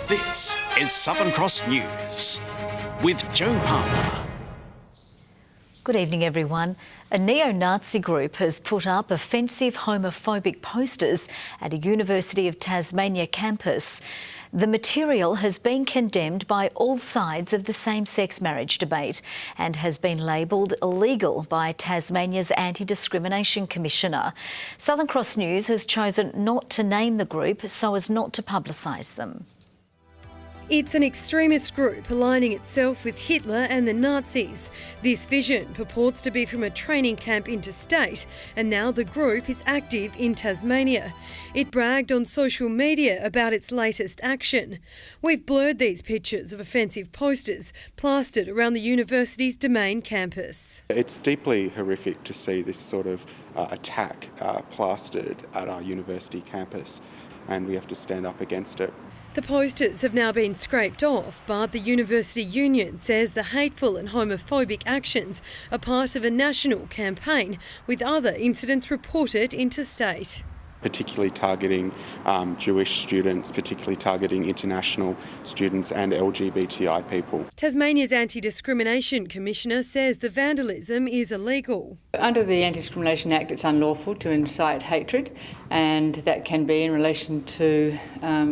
This is Southern Cross News with Joe Palmer. Good evening, everyone. A neo-Nazi group has put up offensive homophobic posters at a University of Tasmania campus. The material has been condemned by all sides of the same-sex marriage debate and has been labelled illegal by Tasmania's Anti-Discrimination Commissioner. Southern Cross News has chosen not to name the group so as not to publicise them. It's an extremist group aligning itself with Hitler and the Nazis. This vision purports to be from a training camp interstate, and now the group is active in Tasmania. It bragged on social media about its latest action. We've blurred these pictures of offensive posters plastered around the university's Domain campus. It's deeply horrific to see this sort of attack plastered at our university campus, and we have to stand up against it. The posters have now been scraped off, but the University Union says the hateful and homophobic actions are part of a national campaign, with other incidents reported interstate. Particularly targeting Jewish students, particularly targeting international students and LGBTI people. Tasmania's Anti-Discrimination Commissioner says the vandalism is illegal. Under the Anti-Discrimination Act, it's unlawful to incite hatred, and that can be in relation to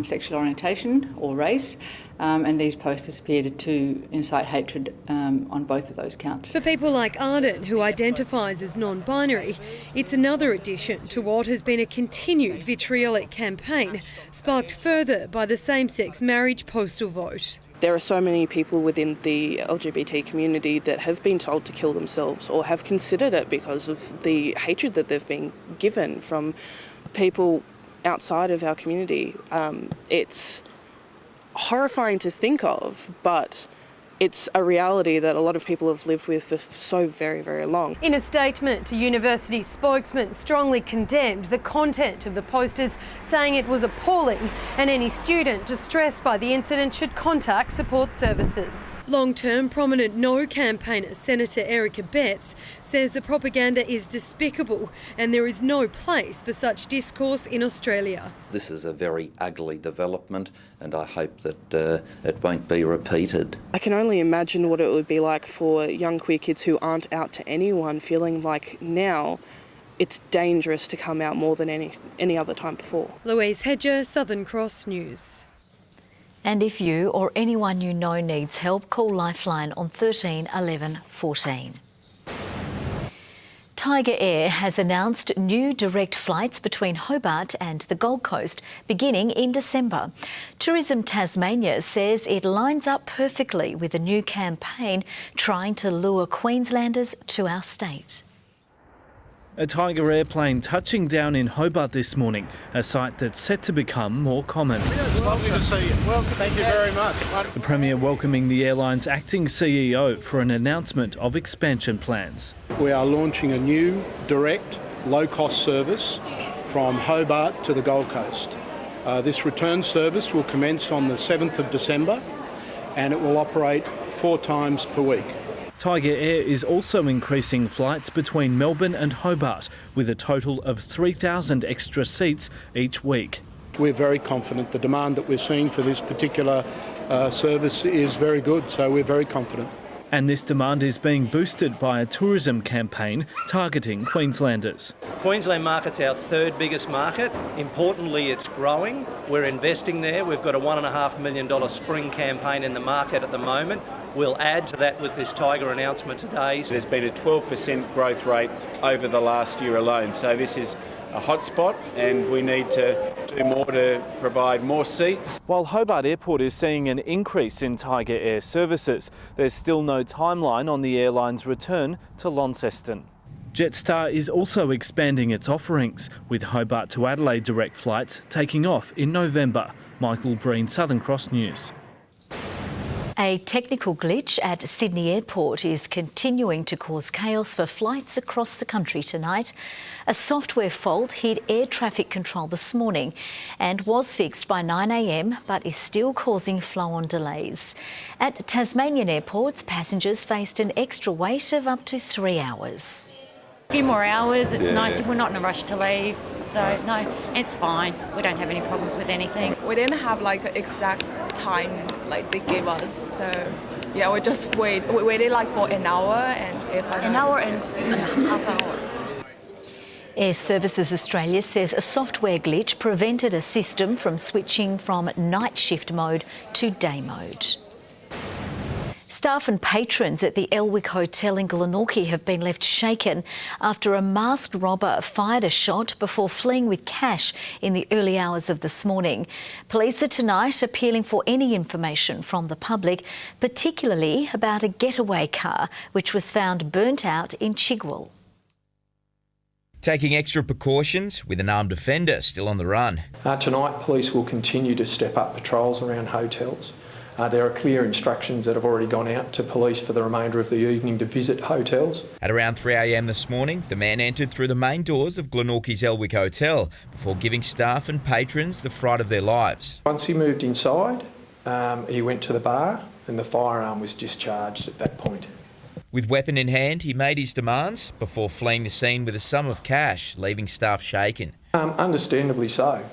sexual orientation or race. And these posters appeared to incite hatred on both of those counts. For people like Arden, who identifies as non-binary, it's another addition to what has been a continued vitriolic campaign, sparked further by the same-sex marriage postal vote. There are so many people within the LGBT community that have been told to kill themselves or have considered it because of the hatred that they've been given from people outside of our community. It's horrifying to think of, but it's a reality that a lot of people have lived with for so very, very long. In a statement, a university spokesman strongly condemned the content of the posters, saying it was appalling and any student distressed by the incident should contact support services. Long-term prominent No campaigner Senator Erica Betts says the propaganda is despicable and there is no place for such discourse in Australia. This is a very ugly development and I hope that it won't be repeated. I can only imagine what it would be like for young queer kids who aren't out to anyone, feeling like now it's dangerous to come out more than any other time before. Louise Hedger, Southern Cross News. And if you or anyone you know needs help, call Lifeline on 13 11 14. Tiger Air has announced new direct flights between Hobart and the Gold Coast beginning in December. Tourism Tasmania says it lines up perfectly with a new campaign trying to lure Queenslanders to our state. A Tiger airplane touching down in Hobart this morning, a sight that's set to become more common. It's lovely to see you. Welcome. Thank you very much. The Premier welcoming the airline's acting CEO for an announcement of expansion plans. We are launching a new, direct, low-cost service from Hobart to the Gold Coast. This return service will commence on the 7th of December and it will operate 4 times per week. Tiger Air is also increasing flights between Melbourne and Hobart with a total of 3,000 extra seats each week. We're very confident. The demand that we're seeing for this particular service is very good, so we're very confident. And this demand is being boosted by a tourism campaign targeting Queenslanders. Queensland market's our third biggest market. Importantly, it's growing. We're investing there. We've got a $1.5 million spring campaign in the market at the moment. We'll add to that with this Tiger announcement today. There's been a 12% growth rate over the last year alone, so this is a hotspot and we need to do more to provide more seats. While Hobart Airport is seeing an increase in Tiger Air services, there's still no timeline on the airline's return to Launceston. Jetstar is also expanding its offerings, with Hobart to Adelaide direct flights taking off in November. Michael Breen, Southern Cross News. A technical glitch at Sydney Airport is continuing to cause chaos for flights across the country tonight. A software fault hit air traffic control this morning and was fixed by 9 a.m, but is still causing flow-on delays. At Tasmanian airports, passengers faced an extra wait of up to 3 hours. few more hours, it's nice. We're not in a rush to leave. So, no, it's fine. We don't have any problems with anything. We didn't have like an exact time like they gave us. So, yeah, we just wait. We waited like for an hour and an hour and a half hour. Air Services Australia says a software glitch prevented a system from switching from night shift mode to day mode. Staff and patrons at the Elwick Hotel in Glenorchy have been left shaken after a masked robber fired a shot before fleeing with cash in the early hours of this morning. Police are tonight appealing for any information from the public, particularly about a getaway car which was found burnt out in Chigwell. Taking extra precautions with an armed offender still on the run. Tonight, police will continue to step up patrols around hotels. There are clear instructions that have already gone out to police for the remainder of the evening to visit hotels. At around 3 a.m. this morning, the man entered through the main doors of Glenorchy's Elwick Hotel before giving staff and patrons the fright of their lives. Once he moved inside, he went to the bar and the firearm was discharged at that point. With weapon in hand, he made his demands before fleeing the scene with a sum of cash, leaving staff shaken. Understandably so.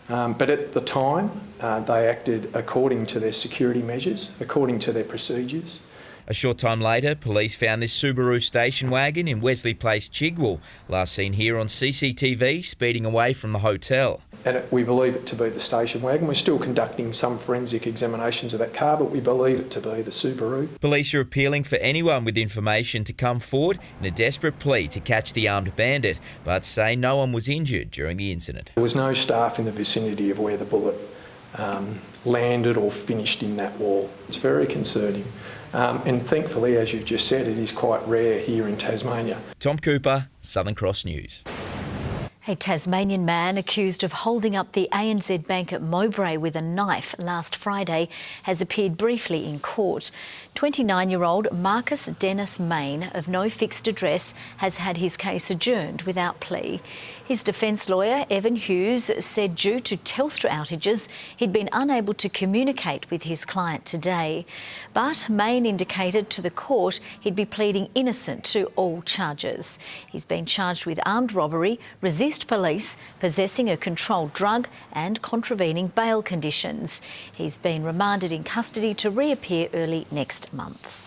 But at the time, they acted according to their security measures, according to their procedures. A short time later, police found this Subaru station wagon in Wesley Place, Chigwell, last seen here on CCTV, speeding away from the hotel. And we believe it to be the station wagon. We're still conducting some forensic examinations of that car, but we believe it to be the Subaru. Police are appealing for anyone with information to come forward in a desperate plea to catch the armed bandit, but say no one was injured during the incident. There was no staff in the vicinity of where the bullet landed or finished in that wall. It's very concerning. And thankfully, as you've just said, it is quite rare here in Tasmania. Tom Cooper, Southern Cross News. A Tasmanian man accused of holding up the ANZ Bank at Mowbray with a knife last Friday has appeared briefly in court. 29-year-old Marcus Dennis Main, of no fixed address, has had his case adjourned without plea. His defence lawyer, Evan Hughes, said due to Telstra outages, he'd been unable to communicate with his client today. But Main indicated to the court he'd be pleading innocent to all charges. He's been charged with armed robbery, resist police, possessing a controlled drug and contravening bail conditions. He's been remanded in custody to reappear early next month.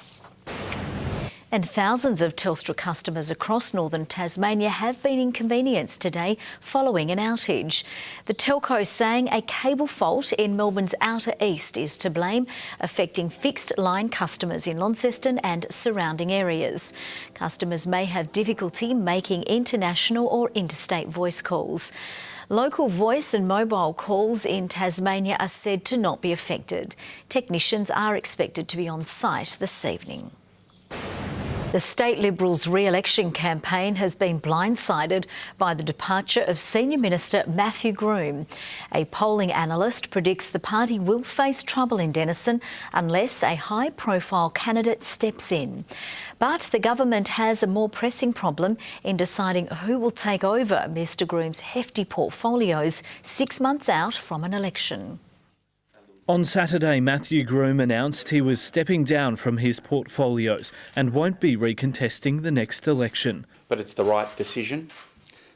And thousands of Telstra customers across northern Tasmania have been inconvenienced today following an outage. The telco saying a cable fault in Melbourne's outer east is to blame, affecting fixed line customers in Launceston and surrounding areas. Customers may have difficulty making international or interstate voice calls. Local voice and mobile calls in Tasmania are said to not be affected. Technicians are expected to be on site this evening. The State Liberals' re-election campaign has been blindsided by the departure of Senior Minister Matthew Groom. A polling analyst predicts the party will face trouble in Denison unless a high-profile candidate steps in. But the government has a more pressing problem in deciding who will take over Mr Groom's hefty portfolios 6 months out from an election. On Saturday, Matthew Groom announced he was stepping down from his portfolios and won't be recontesting the next election. But it's the right decision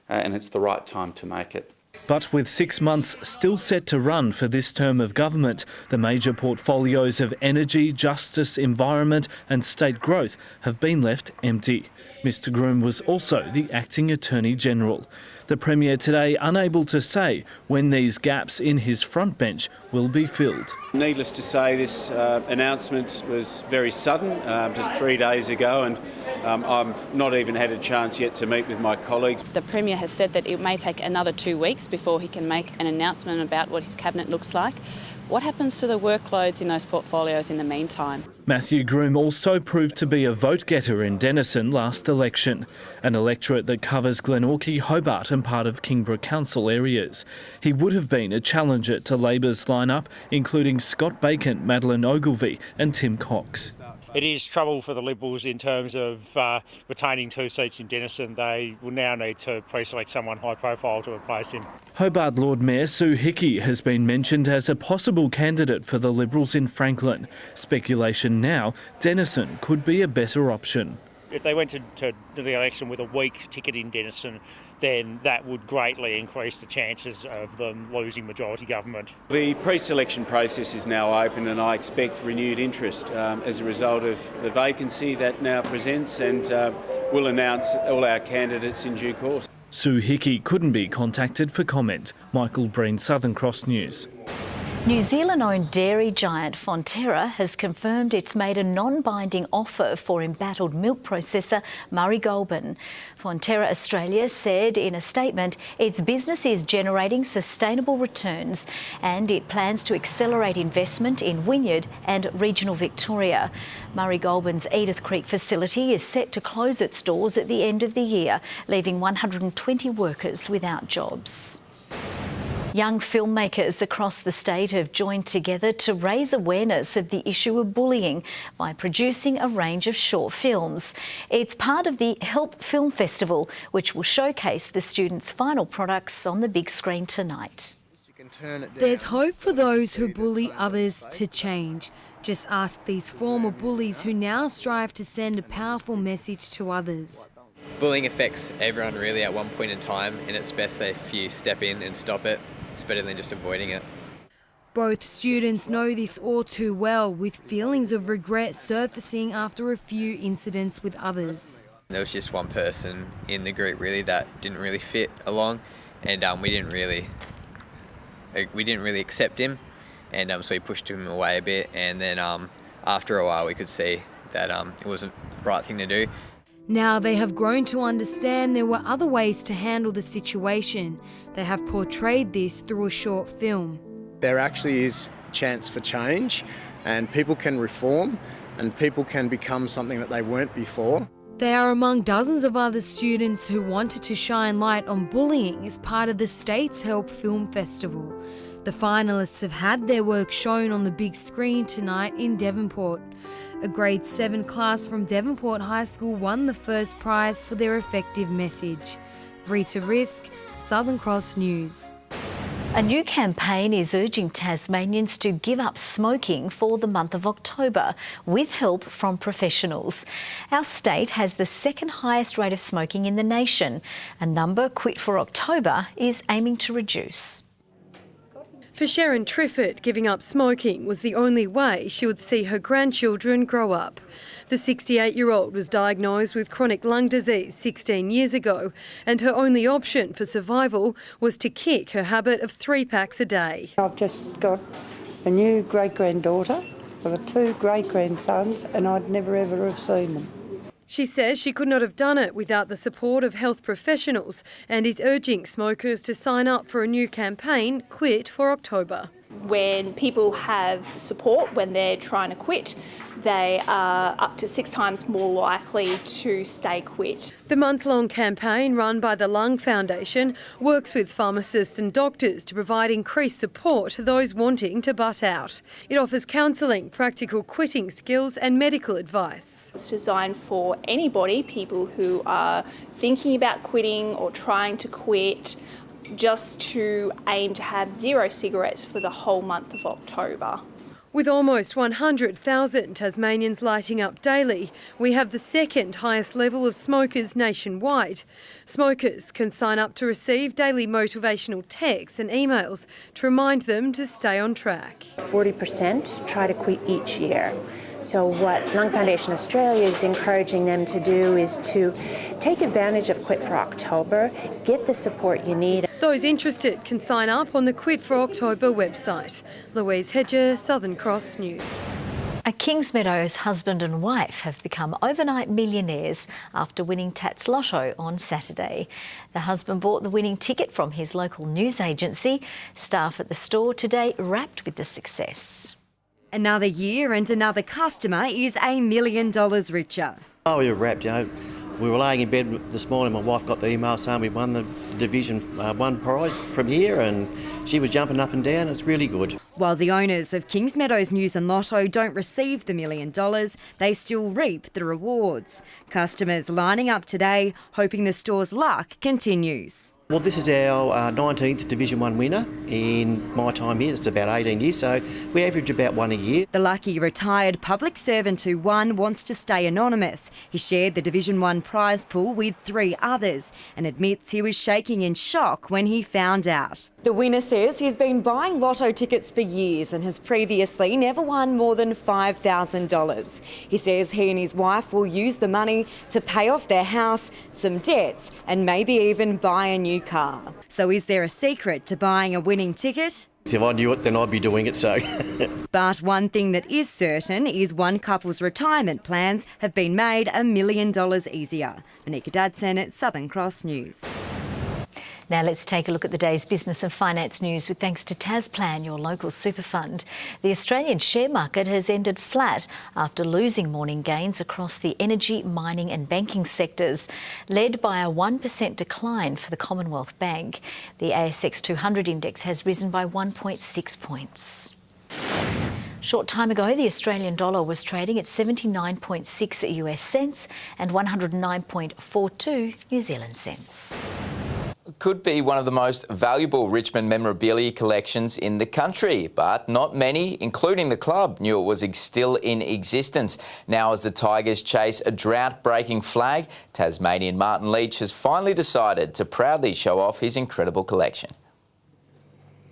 and it's the right time to make it. But with 6 months still set to run for this term of government, the major portfolios of energy, justice, environment and state growth have been left empty. Mr Groom was also the acting Attorney-General. The Premier today unable to say when these gaps in his front bench will be filled. Needless to say, this announcement was very sudden, just 3 days ago, and I've not even had a chance yet to meet with my colleagues. The Premier has said that it may take another 2 weeks before he can make an announcement about what his cabinet looks like. What happens to the workloads in those portfolios in the meantime? Matthew Groom also proved to be a vote-getter in Denison last election, an electorate that covers Glenorchy, Hobart and part of Kingborough Council areas. He would have been a challenger to Labor's lineup, including Scott Bacon, Madeleine Ogilvie and Tim Cox. It is trouble for the Liberals in terms of retaining 2 seats in Denison. They will now need to pre-select someone high profile to replace him. Hobart Lord Mayor Sue Hickey has been mentioned as a possible candidate for the Liberals in Franklin. Speculation now, Denison could be a better option. If they went to the election with a weak ticket in Denison, then that would greatly increase the chances of them losing majority government. The pre-selection process is now open and I expect renewed interest as a result of the vacancy that now presents, and we'll announce all our candidates in due course. Sue Hickey couldn't be contacted for comment. Michael Breen, Southern Cross News. New Zealand-owned dairy giant Fonterra has confirmed it's made a non-binding offer for embattled milk processor Murray Goulburn. Fonterra Australia said in a statement its business is generating sustainable returns and it plans to accelerate investment in Wynyard and regional Victoria. Murray Goulburn's Edith Creek facility is set to close its doors at the end of the year, leaving 120 workers without jobs. Young filmmakers across the state have joined together to raise awareness of the issue of bullying by producing a range of short films. It's part of the Help Film Festival, which will showcase the students' final products on the big screen tonight. There's hope for those who bully others to change. Just ask these former bullies who now strive to send a powerful message to others. Bullying affects everyone really at one point in time, and it's best if you step in and stop it. It's better than just avoiding it. Both students know this all too well, with feelings of regret surfacing after a few incidents with others. There was just one person in the group really that didn't really fit along, and we didn't really accept him, and so we pushed him away a bit, and then after a while we could see that it wasn't the right thing to do. Now they have grown to understand there were other ways to handle the situation. They have portrayed this through a short film. There actually is chance for change, and people can reform and people can become something that they weren't before. They are among dozens of other students who wanted to shine light on bullying as part of the state's Help Film Festival. The finalists have had their work shown on the big screen tonight in Devonport. A grade 7 class from Devonport High School won the first prize for their effective message. Rita Risk, Southern Cross News. A new campaign is urging Tasmanians to give up smoking for the month of October, with help from professionals. Our state has the second highest rate of smoking in the nation. A number Quit for October is aiming to reduce. For Sharon Triffett, giving up smoking was the only way she would see her grandchildren grow up. The 68-year-old was diagnosed with chronic lung disease 16 years ago, and her only option for survival was to kick her habit of 3 packs a day. I've just got a new great-granddaughter, I've got 2 great-grandsons, and I'd never ever have seen them. She says she could not have done it without the support of health professionals, and is urging smokers to sign up for a new campaign, Quit for October. When people have support when they're trying to quit, they are up to 6 times more likely to stay quit. The month-long campaign run by the Lung Foundation works with pharmacists and doctors to provide increased support to those wanting to butt out. It offers counselling, practical quitting skills and medical advice. It's designed for anybody, people who are thinking about quitting or trying to quit, just to aim to have 0 cigarettes for the whole month of October. With almost 100,000 Tasmanians lighting up daily, we have the second highest level of smokers nationwide. Smokers can sign up to receive daily motivational texts and emails to remind them to stay on track. 40% try to quit each year. So what Lung Foundation Australia is encouraging them to do is to take advantage of Quit for October, get the support you need. Those interested can sign up on the Quit for October website. Louise Hedger, Southern Cross News. A Kingsmeadows husband and wife have become overnight millionaires after winning Tats Lotto on Saturday. The husband bought the winning ticket from his local news agency. Staff at the store today rapped with the success. Another year and another customer is $1 million richer. Oh, we were wrapped, you know. We were laying in bed this morning, my wife got the email saying we won the Division 1 prize from here, and she was jumping up and down. It's really good. While the owners of Kingsmeadows News and Lotto don't receive the $1 million, they still reap the rewards. Customers lining up today, hoping the store's luck continues. Well, this is our 19th Division 1 winner in my time here. It's about 18 years, so we average about one a year. The lucky retired public servant who won wants to stay anonymous. He shared the Division 1 prize pool with 3 others and admits he was shaking in shock when he found out. The winner says he's been buying lotto tickets for years and has previously never won more than $5,000. He says he and his wife will use the money to pay off their house, some debts and maybe even buy a new car. So is there a secret to buying a winning ticket? If I knew it, then I'd be doing it, so. But one thing that is certain is one couple's retirement plans have been made $1 million easier. Monika Dadson at Southern Cross News. Now let's take a look at the day's business and finance news with thanks to Tasplan, your local super fund. The Australian share market has ended flat after losing morning gains across the energy, mining and banking sectors, led by a 1% decline for the Commonwealth Bank. The ASX 200 index has risen by 1.6 points. Short time ago, the Australian dollar was trading at 79.6 US cents and 109.42 New Zealand cents. Could be one of the most valuable Richmond memorabilia collections in the country, but not many, including the club, knew it was still in existence. Now, as the Tigers chase a drought-breaking flag, Tasmanian Martin Leach has finally decided to proudly show off his incredible collection.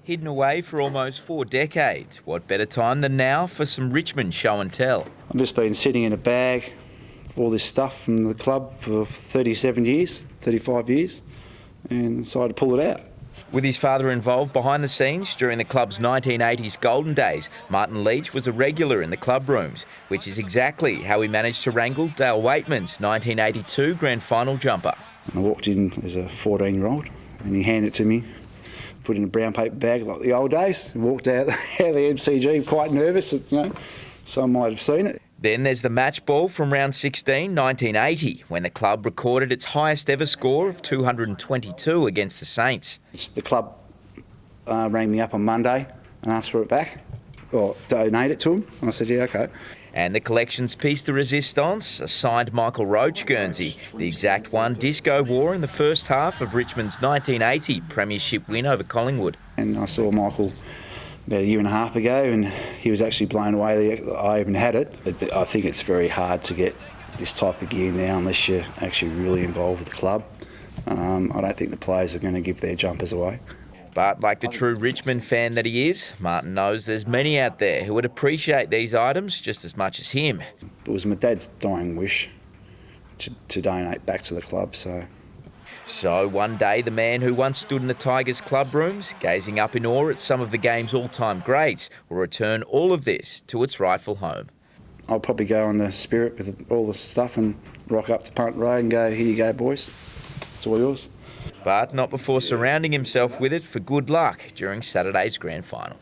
Hidden away for almost 4 decades, what better time than now for some Richmond show and tell? I've just been sitting in a bag, all this stuff from the club for 37 years, 35 years. And decided to pull it out. With his father involved behind the scenes during the club's 1980s golden days, Martin Leach was a regular in the club rooms, which is exactly how he managed to wrangle Dale Waitman's 1982 grand final jumper. I walked in as a 14-year-old and he handed it to me, put it in a brown paper bag like the old days, and walked out of the MCG quite nervous, some might have seen it. Then there's the match ball from round 16, 1980, when the club recorded its highest ever score of 222 against the Saints. The club rang me up on Monday and asked for it back, or donate it to them, and I said, yeah, okay. And the collection's piece de resistance, a signed Michael Roach Guernsey, the exact one Disco wore in the first half of Richmond's 1980 premiership win over Collingwood. And I saw Michael about a year and a half ago, and he was actually blown away that I even had it. I think it's very hard to get this type of gear now unless you're actually really involved with the club. I don't think the players are going to give their jumpers away. But like the true Richmond fan that he is, Martin knows there's many out there who would appreciate these items just as much as him. It was my dad's dying wish to donate back to the club, So one day, the man who once stood in the Tigers club rooms, gazing up in awe at some of the game's all-time greats, will return all of this to its rightful home. I'll probably go on the Spirit with all the stuff and rock up to Punt Road and go, here you go, boys. It's all yours. But not before surrounding himself with it for good luck during Saturday's grand final.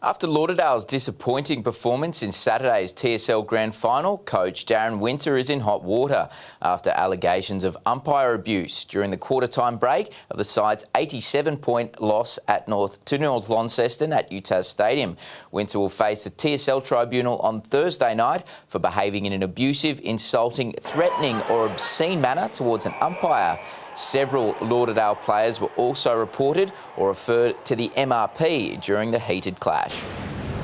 After Lauderdale's disappointing performance in Saturday's TSL Grand Final, coach Darren Winter is in hot water after allegations of umpire abuse during the quarter-time break of the side's 87-point loss to North Launceston at UTAS Stadium. Winter will face the TSL tribunal on Thursday night for behaving in an abusive, insulting, threatening or obscene manner towards an umpire. Several Lauderdale players were also reported or referred to the MRP during the heated clash.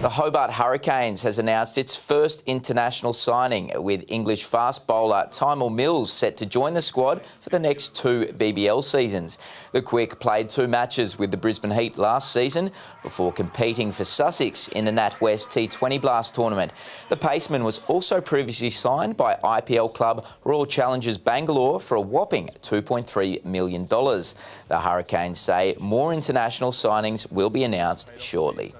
The Hobart Hurricanes has announced its first international signing, with English fast bowler Tymel Mills set to join the squad for the next 2 BBL seasons. The Quick played 2 matches with the Brisbane Heat last season before competing for Sussex in the NatWest T20 Blast tournament. The paceman was also previously signed by IPL club Royal Challengers Bangalore for a whopping $2.3 million. The Hurricanes say more international signings will be announced shortly.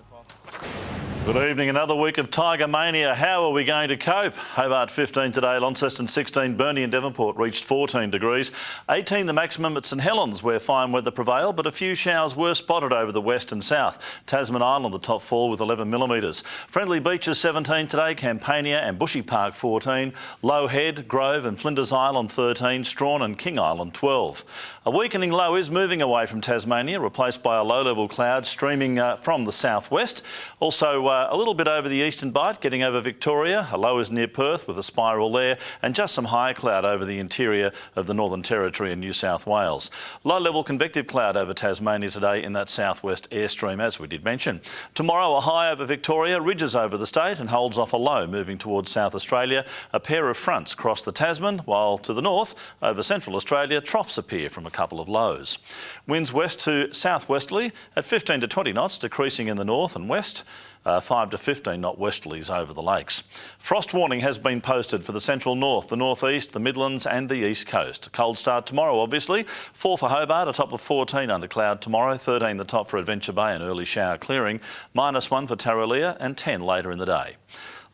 Good evening. Another week of Tiger Mania. How are we going to cope? Hobart 15 today, Launceston 16, Burnie and Devonport reached 14 degrees. 18 the maximum at St Helens, where fine weather prevailed, but a few showers were spotted over the west and south. Tasman Island the top fall with 11 millimetres. Friendly Beaches 17 today, Campania and Bushy Park 14. Low Head, Grove and Flinders Island 13, Strawn and King Island 12. A weakening low is moving away from Tasmania, replaced by a low-level cloud streaming from the southwest. Also a little bit over the eastern bight, getting over Victoria. A low is near Perth with a spiral there, and just some high cloud over the interior of the Northern Territory and New South Wales. Low-level convective cloud over Tasmania today in that southwest airstream, as we did mention. Tomorrow, a high over Victoria, ridges over the state and holds off a low moving towards South Australia. A pair of fronts cross the Tasman, while to the north, over Central Australia, troughs appear from a couple of lows. Winds west to southwesterly at 15 to 20 knots, decreasing in the north and west. 5 to 15 knot westerlies over the lakes. Frost warning has been posted for the central north, the northeast, the Midlands and the east coast. A cold start tomorrow, obviously. 4 for Hobart, a top of 14 under cloud tomorrow. 13 the top for Adventure Bay, an early shower clearing. -1 for Tarraleah and 10 later in the day.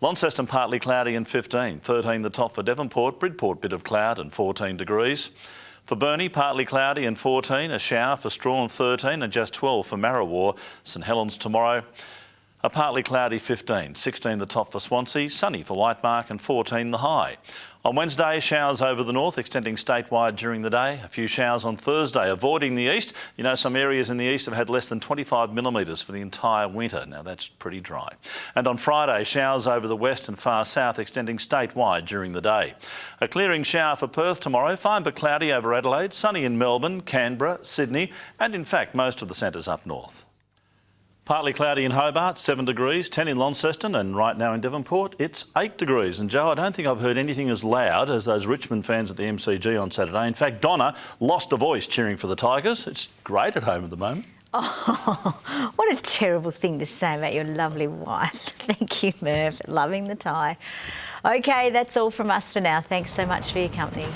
Launceston partly cloudy and 15. 13 the top for Devonport. Bridport bit of cloud and 14 degrees. For Burnie, partly cloudy and 14. A shower for Strahan 13 and just 12 for Marrawar. St Helens tomorrow. A partly cloudy 15, 16 the top for Swansea, sunny for Whitemark and 14 the high. On Wednesday, showers over the north, extending statewide during the day. A few showers on Thursday, avoiding the east. You know, some areas in the east have had less than 25 millimetres for the entire winter. Now, that's pretty dry. And on Friday, showers over the west and far south, extending statewide during the day. A clearing shower for Perth tomorrow, fine but cloudy over Adelaide, sunny in Melbourne, Canberra, Sydney, and in fact, most of the centres up north. Partly cloudy in Hobart, 7 degrees, 10 in Launceston, and right now in Devonport, it's 8 degrees. And Joe, I don't think I've heard anything as loud as those Richmond fans at the MCG on Saturday. In fact, Donna lost a voice cheering for the Tigers. It's great at home at the moment. Oh, what a terrible thing to say about your lovely wife. Thank you, Merv. Loving the tie. OK, that's all from us for now. Thanks so much for your company.